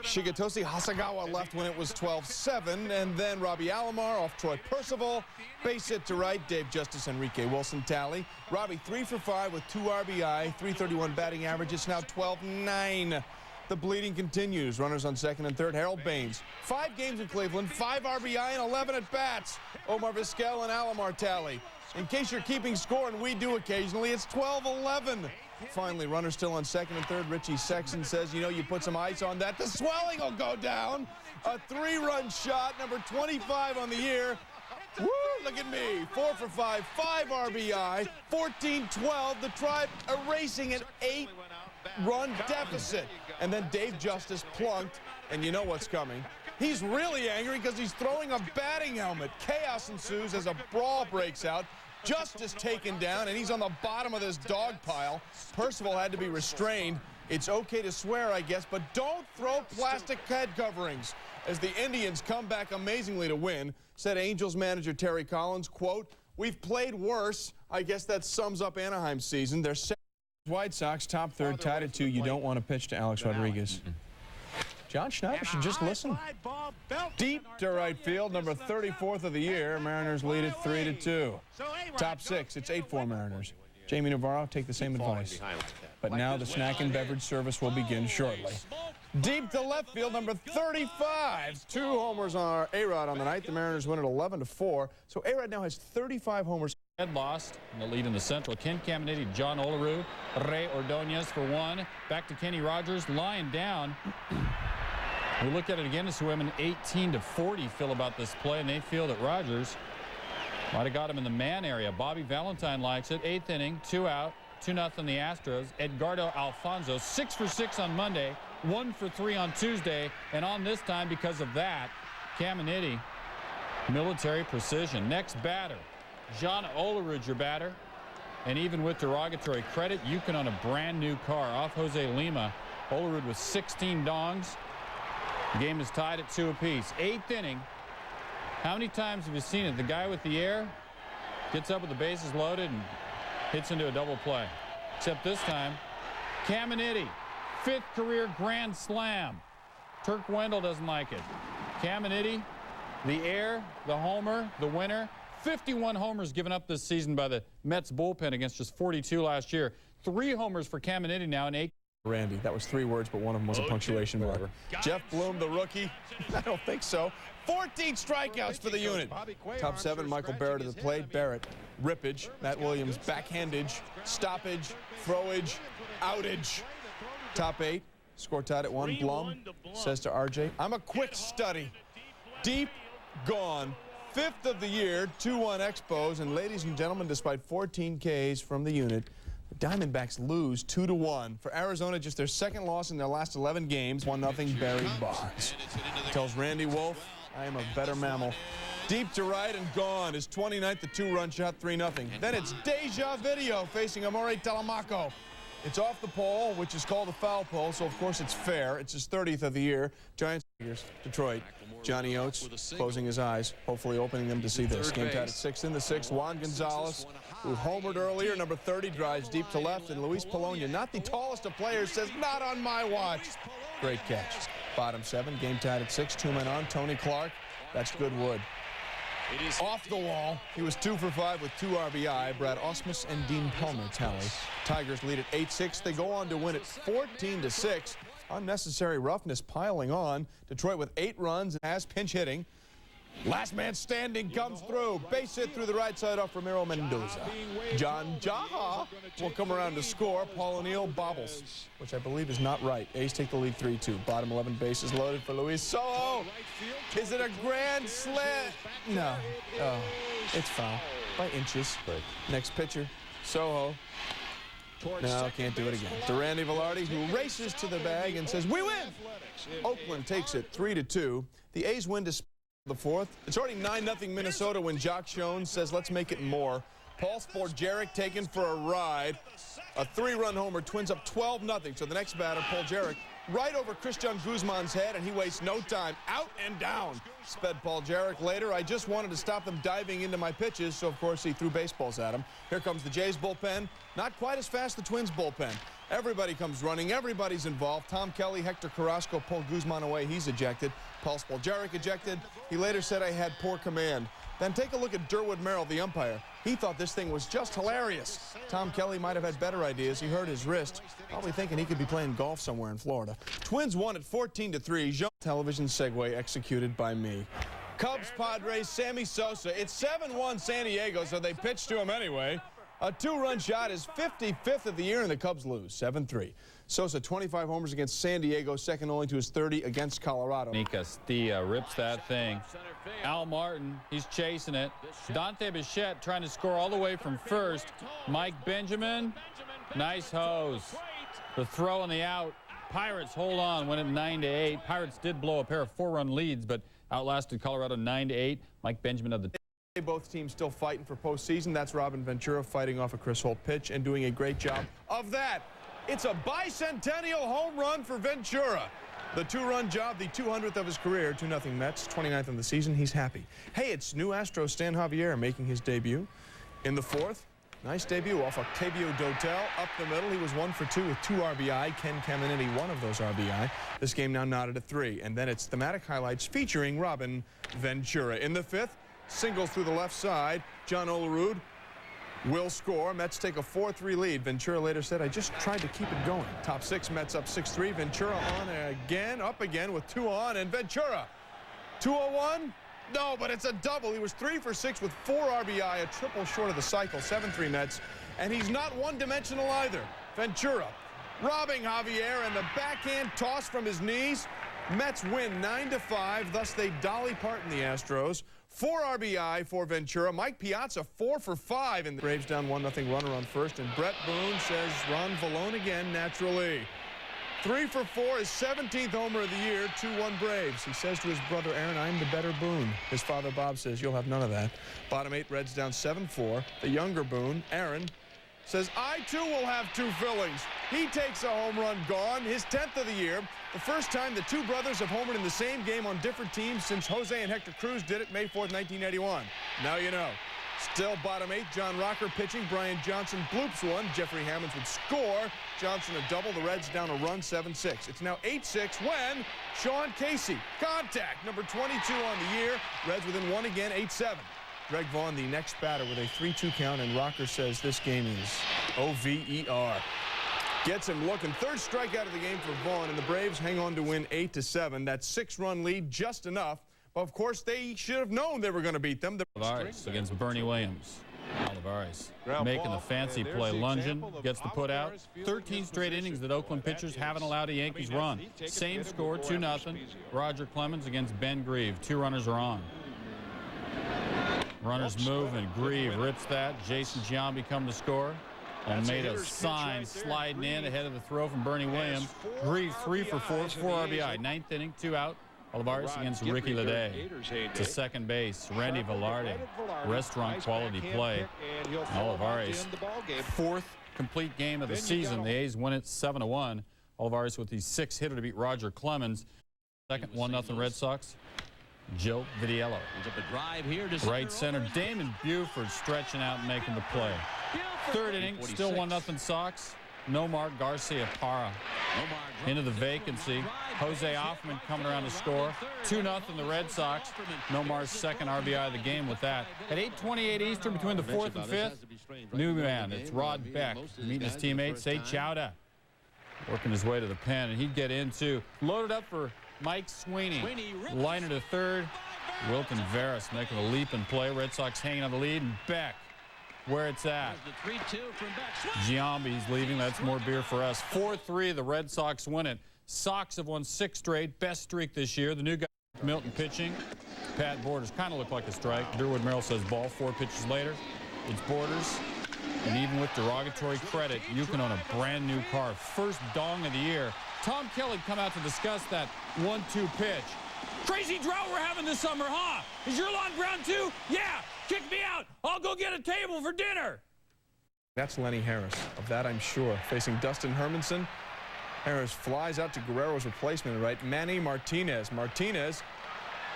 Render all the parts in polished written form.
Shigetoshi Hasagawa left when it was 12-7, and then Robbie Alomar off Troy Percival. Base hit to right, Dave Justice, Enrique Wilson tally. Robbie 3 for 5 with 2 RBI, 331 batting average. It's now 12-9. The bleeding continues. Runners on second and third. Harold Baines, 5 games in Cleveland, 5 RBI and 11 at bats. Omar Vizquel and Alomar tally. In case you're keeping score, and we do occasionally, it's 12-11. Finally, runner still on second and third. Richie Sexton says, you know, you put some ice on that, the swelling will go down. A 3-run shot, number 25 on the year. Woo, look at me. 4 for 5, 5 RBI, 14-12. The Tribe erasing an 8-run deficit. And then Dave Justice plunked, and you know what's coming. He's really angry because he's throwing a batting helmet. Chaos ensues as a brawl breaks out. Justice taken down, and he's on the bottom of this dog pile. Percival had to be restrained. It's okay to swear, I guess, but don't throw plastic head coverings. As the Indians come back amazingly to win, said Angels manager Terry Collins, quote, "We've played worse." I guess that sums up Anaheim's season. They're White Sox top third, tied at 2. You don't want to pitch to Alex Rodriguez. John Schneider should just listen. Deep to right field, number 34th of the year. Mariners lead it 3-2. Top 6, it's 8-4 Mariners. Jamie Navarro, take the same advice. But now the snack and beverage service will begin shortly. Deep to left field, number 35. 2 homers on A-Rod on the night. The Mariners win at 11-4. So A-Rod now has 35 homers. Ed lost in the lead in the Central. Ken Caminiti, John Olerud, Ray Ordonez for 1. Back to Kenny Rogers, lying down. We look at it again as women 18-40 feel about this play, and they feel that Rogers might have got him in the man area. Bobby Valentine likes it. 8th inning, 2 out, 2-0 the Astros. Edgardo Alfonso, 6 for 6 on Monday, 1 for 3 on Tuesday, and on this time because of that, Caminiti, military precision. Next batter, John Olerud, your batter, and even with derogatory credit, you can own a brand new car off Jose Lima. Olerud with 16 dongs. The game is tied at 2 apiece. 8th inning. How many times have you seen it? The guy with the air gets up with the bases loaded and hits into a double play. Except this time, Caminiti, 5th career grand slam. Turk Wendell doesn't like it. Caminiti, the air, the homer, the winner. 51 homers given up this season by the Mets bullpen against just 42 last year. 3 homers for Caminiti now in 8. Randy, that was 3 words, but one of them was a punctuation mark. Jeff Bloom, the rookie. I don't think so. 14 strikeouts for the unit. Top 7, Michael Barrett at the plate. Barrett, rippage. Matt Williams, backhandage, stoppage, throwage, outage. Top 8, score tied at 1. Blum says to RJ, "I'm a quick study." Deep, gone. 5th of the year, 2-1 Expos. And ladies and gentlemen, despite 14 Ks from the unit, the Diamondbacks lose 2-1. For Arizona, just their 2nd loss in their last 11 games. 1-0 Barry Bonds. Tells Randy Wolf, "I am a better mammal." Deep to right and gone. His 29th, the 2-run shot, 3-0. Then it's deja video facing Amore Telemaco. It's off the pole, which is called a foul pole, so of course it's fair. It's his 30th of the year. Giants, Detroit. Johnny Oates closing his eyes, hopefully opening them to see this. Game tied at 6 in the 6th. Juan Gonzalez, who homered earlier, number 30, drives deep to left. And Luis Polonia, not the tallest of players, says, "Not on my watch." Great catch. Bottom 7, game tied at 6. 2 men on. Tony Clark, that's good wood. Off the wall. He was 2 for 5 with 2 RBI. Brad Ausmus and Dean Palmer tally. Tigers lead at 8-6. They go on to win at 14-6. Unnecessary roughness piling on. Detroit with 8 runs and has pinch hitting. Last man standing comes through. Base hit through the right side off Ramiro Mendoza. John Jaha will come around to score. Paul O'Neill bobbles, which I believe is not right. A's take the lead 3-2. Bottom 11 bases loaded for Luis Soho. Is it a grand slam? No. Oh, it's foul by inches. Next pitcher, Soho. No, can't do it again. To Randy Velarde, who races to the bag and says, "We win!" Oakland takes it 3-2. The A's win to the 4th. It's already 9-0 Minnesota when Jock Schoen says, "Let's make it more." Paul Sporjeric taken for a ride. A 3-run homer, Twins up 12-0. So the next batter, Paul Jarek, right over Christian Guzman's head, and he wastes no time. Out and down, sped Paul Jarek later. "I just wanted to stop them diving into my pitches," so of course he threw baseballs at him. Here comes the Jays bullpen. Not quite as fast the Twins bullpen. Everybody comes running. Everybody's involved. Tom Kelly, Hector Carrasco pulled Guzman away. He's ejected. Paul Spoljaric ejected. He later said, I had poor command. Then take a look at Durwood Merrill, the umpire. He thought this thing was just hilarious. Tom Kelly might have had better ideas. He hurt his wrist, probably thinking he could be playing golf somewhere in Florida. Twins won at 14-3. Television segue executed by me. Cubs, Padres, Sammy Sosa. It's 7-1 San Diego, so they pitched to him anyway. A two-run shot is 55th of the year, and the Cubs lose 7-3. Sosa, 25 homers against San Diego, second only to his 30 against Colorado. Castilla rips that thing. Al Martin, he's chasing it. Dante Bichette trying to score all the way from first. Mike Benjamin, nice hose. The throw and the out. Pirates hold on, win it 9-8. Pirates did blow a pair of 4-run leads, but outlasted Colorado 9-8. Mike Benjamin of the both teams still fighting for postseason. That's Robin Ventura fighting off a Chris Holt pitch and doing a great job of that. It's a bicentennial home run for Ventura. The two-run job, the 200th of his career, 2-0 Mets, 29th in the season. He's happy. Hey, it's new Astros Stan Javier making his debut in the fourth. Nice debut off Octavio Dotel up the middle. He was 1 for 2 with 2 RBI. Ken Caminiti, one of those RBI. This game now knotted at 3. And then it's thematic highlights featuring Robin Ventura. In the fifth, singles through the left side. John Olerud will score. Mets take a 4-3 lead. Ventura later said, I just tried to keep it going. Top 6, Mets up 6-3. Ventura on again, up again with 2 on. And Ventura, 201? No, but it's a double. He was 3 for 6 with 4 RBI, a triple short of the cycle, 7-3 Mets. And he's not one-dimensional either. Ventura robbing Javier, and the backhand toss from his knees. Mets win 9-5, thus they Dolly Parton the Astros. 4 RBI for Ventura. Mike Piazza 4 for 5, and the Braves down 1-0 runner on first. And Brett Boone says Ron Vallone again naturally. 3 for 4, his 17th homer of the year, 2-1 Braves. He says to his brother Aaron, I'm the better Boone. His father Bob says you'll have none of that. Bottom 8, Reds down 7-4. The younger Boone, Aaron, says I too will have 2 fillings. He takes a home run gone, his 10th of the year. The first time the 2 brothers have homered in the same game on different teams since Jose and Hector Cruz did it May 4th, 1981. Now you know. Still bottom 8, John Rocker pitching. Brian Johnson bloops one. Jeffrey Hammonds would score. Johnson a double. The Reds down a run, 7-6. It's now 8-6 when Sean Casey. Contact, number 22 on the year. Reds within 1 again, 8-7. Greg Vaughn, the next batter, with a 3-2 count, and Rocker says this game is over. Gets him looking. Third strikeout of the game for Vaughn, and the Braves hang on to win 8-7. That 6-run lead, just enough. But of course, they should have known they were going to beat them. Olivares against Bernie Williams. Olivares making the fancy play. Lunging, gets the put out. 13 straight innings that Oakland pitchers haven't allowed a Yankees run. Same score, 2-0. Roger Clemens against Ben Grieve. 2 runners are on. Runners move, and Grieve rips that. Jason Giambi come to score. And made a sign sliding in ahead of the throw from Bernie Williams. Grieve 3 for 4, 4 RBI. 9th inning, 2 out. Olivares against Ricky Leday. To second base, Randy Velarde. Restaurant quality play. Olivares, 4th complete game of the season. The A's win it 7-1. Olivares with the 6th hitter to beat Roger Clemens. Second, 1-0 Red Sox. Joe Vitiello. Right center, Damon Buford stretching out and making the play. Third inning, still 1-0 Sox. Nomar Garcia Parra into the vacancy. Jose Hoffman coming around to score. 2-0 the Red Sox. Nomar's second RBI of the game with that. At 8:28 Eastern between the 4th and 5th. New man, it's Rod Beck meeting his teammates. Say Chowda. Working his way to the pen, and he'd get into. Loaded up for Mike Sweeney. Liner to third. Wilton Veras making a leap and play. Red Sox hanging on the lead, and Beck where it's at. Giambi's leaving. That's more beer for us. 4-3, the Red Sox win it. Sox have won 6 straight. Best streak this year. The new guy, Milton, pitching. Pat Borders kind of looked like a strike. Durwood Merrill says ball. 4 pitches later. It's Borders. And even with derogatory credit, you can own a brand new car. First dong of the year. Tom Kelly come out to discuss that 1-2 pitch. Crazy drought we're having this summer, huh? Is your lawn brown too? Yeah, kick me out. I'll go get a table for dinner. That's Lenny Harris. Of that, I'm sure. Facing Dustin Hermanson. Harris flies out to Guerrero's replacement, right? Manny Martinez. Martinez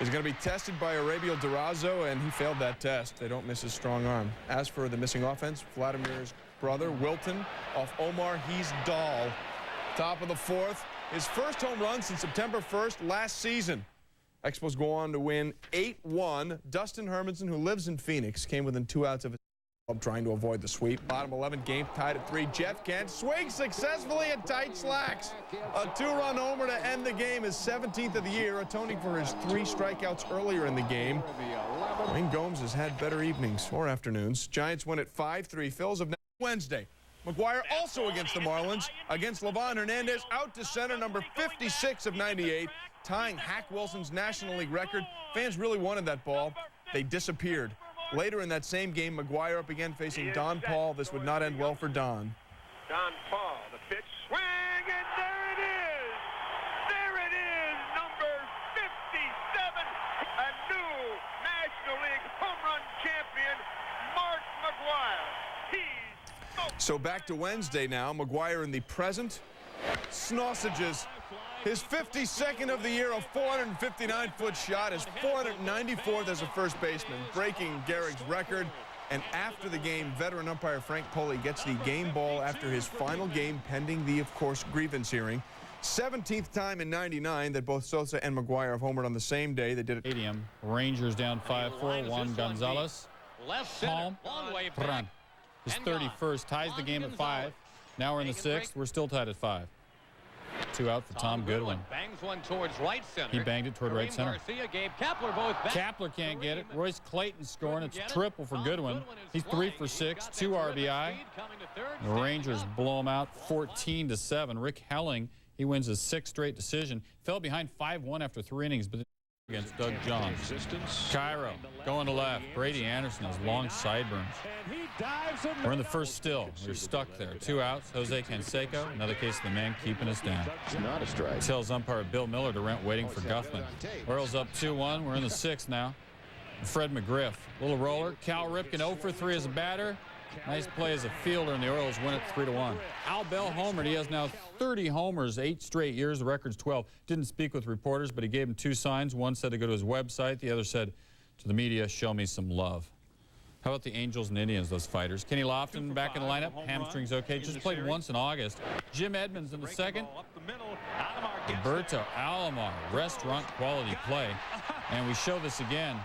is going to be tested by Arabiel Durazo, and he failed that test. They don't miss his strong arm. As for the missing offense, Vladimir's brother Wilton off Omar Dahl. Top of the fourth, his first home run since September 1st last season. Expos go on to win 8-1. Dustin Hermanson, who lives in Phoenix, came within 2 outs of his club trying to avoid the sweep. Bottom 11 game tied at 3. Jeff Kent swings successfully in tight slacks. A 2-run homer to end the game, his 17th of the year, atoning for his 3 strikeouts earlier in the game. Wayne Gomes has had better evenings or afternoons. Giants win at 5-3. Phils of Wednesday. McGuire also against the Marlins. Against Levon Hernandez, out to center, number 56 of 98, tying Hack Wilson's National League record. Fans really wanted that ball. They disappeared. Later in that same game, McGuire up again facing Don Paul. This would not end well for Don. Don Paul, the pitch, swing, and there it is! There it is, number 57, a new National League home run champion, Mark McGuire. So back to Wednesday now. McGuire in the present. Sausages. His 52nd of the year, a 459-foot shot, his 494th as a first baseman, breaking Gehrig's record. And after the game, veteran umpire Frank Poley gets the game ball after his final game pending the, of course, grievance hearing. 17th time in '99 that both Sosa and McGuire have homered on the same day. They did it. Stadium. Rangers down 5-4. Juan Gonzalez. Home run. His 31st ties the game at 5. Now we're in the 6th. We're still tied at 5. 2 out for Tom Goodwin. Bangs one towards right center. He banged it toward right center. Kepler can't get it. Royce Clayton scoring. It's triple for Goodwin. He's 3 for 6, 2 RBI. The Rangers blow him out 14-7. Rick Helling, he wins his 6th straight decision. Fell behind 5-1 after 3 innings, but against Doug Johns. Cairo going to left. Brady Anderson has long sideburns. We're in the first still. We're stuck there. 2 outs. Jose Canseco, another case of the man keeping us down. Not a strike. Tells umpire Bill Miller to rent waiting for Guffman. Orioles up 2-1. We're in the 6th now. Fred McGriff, little roller. Cal Ripken 0 for 3 as a batter. Nice play as a fielder, and the Orioles win it 3-1. Al Bell homered. He has now 30 homers, 8 straight years. The record's 12. Didn't speak with reporters, but he gave him 2 signs. One said to go to his website. The other said to the media, show me some love. How about the Angels and Indians, those fighters? Kenny Lofton back in the lineup. Hamstring's okay. Just played once in August. Jim Edmonds in the 2nd. Roberto Alomar, restaurant quality play. And we show this again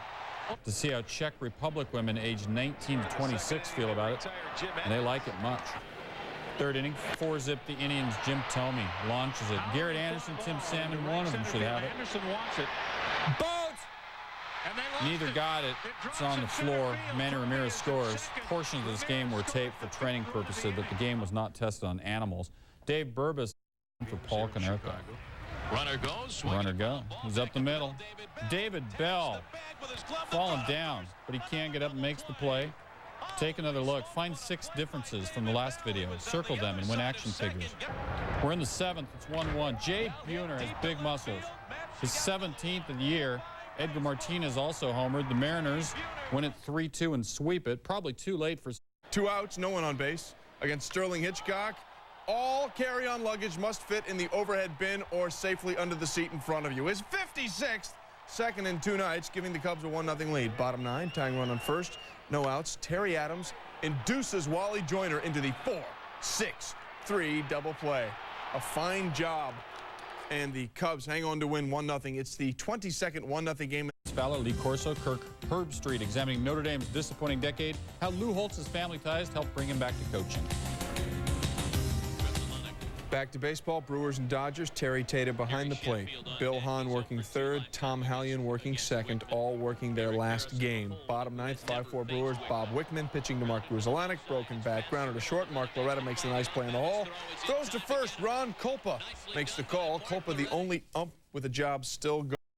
to see how Czech Republic women aged 19 to 26 feel about it, and they like it much. 3rd inning, 4-zip the Indians. Jim Thome launches it. Garrett Anderson, Tim Salmon, one of them should have it. Neither got it. It's on the floor. Manny Ramirez scores. Portions of this game were taped for training purposes, but the game was not tested on animals. Dave Burbis for Paul Konerko. Runner goes. Runner go. He's up the middle. David Bell falling down, but he can't get up and makes the play. Take another look. Find 6 differences from the last video. Circle them and win action figures. We're in the 7th. It's 1-1. Jay Buhner has big muscles. His 17th of the year. Edgar Martinez also homered. The Mariners win it 3-2 and sweep it. Probably too late for 2 outs, no one on base. Against Sterling Hitchcock, all carry-on luggage must fit in the overhead bin or safely under the seat in front of you. His 56th, 2nd in 2 nights, giving the Cubs a 1-0 lead. Bottom 9, tying run on first, no outs. Terry Adams induces Wally Joyner into the 4-6-3 double play. A fine job. And the Cubs hang on to win 1-0. It's the 22nd 1-0 game. Fowler, Lee Corso, Kirk Herbstreit examining Notre Dame's disappointing decade, how Lou Holtz's family ties helped bring him back to coaching. Back to baseball, Brewers and Dodgers. Terry Tata behind the plate. Bill Hahn working 3rd. Tom Hallion working 2nd, all working their last game. Bottom 9th, 5-4 Brewers. Bob Wickman pitching to Mark Grudzielanek. Broken bat, grounder to short. Mark Loretta makes a nice play in the hole. Throws to first. Ron Kulpa makes the call. Kulpa, the only ump with a job still going.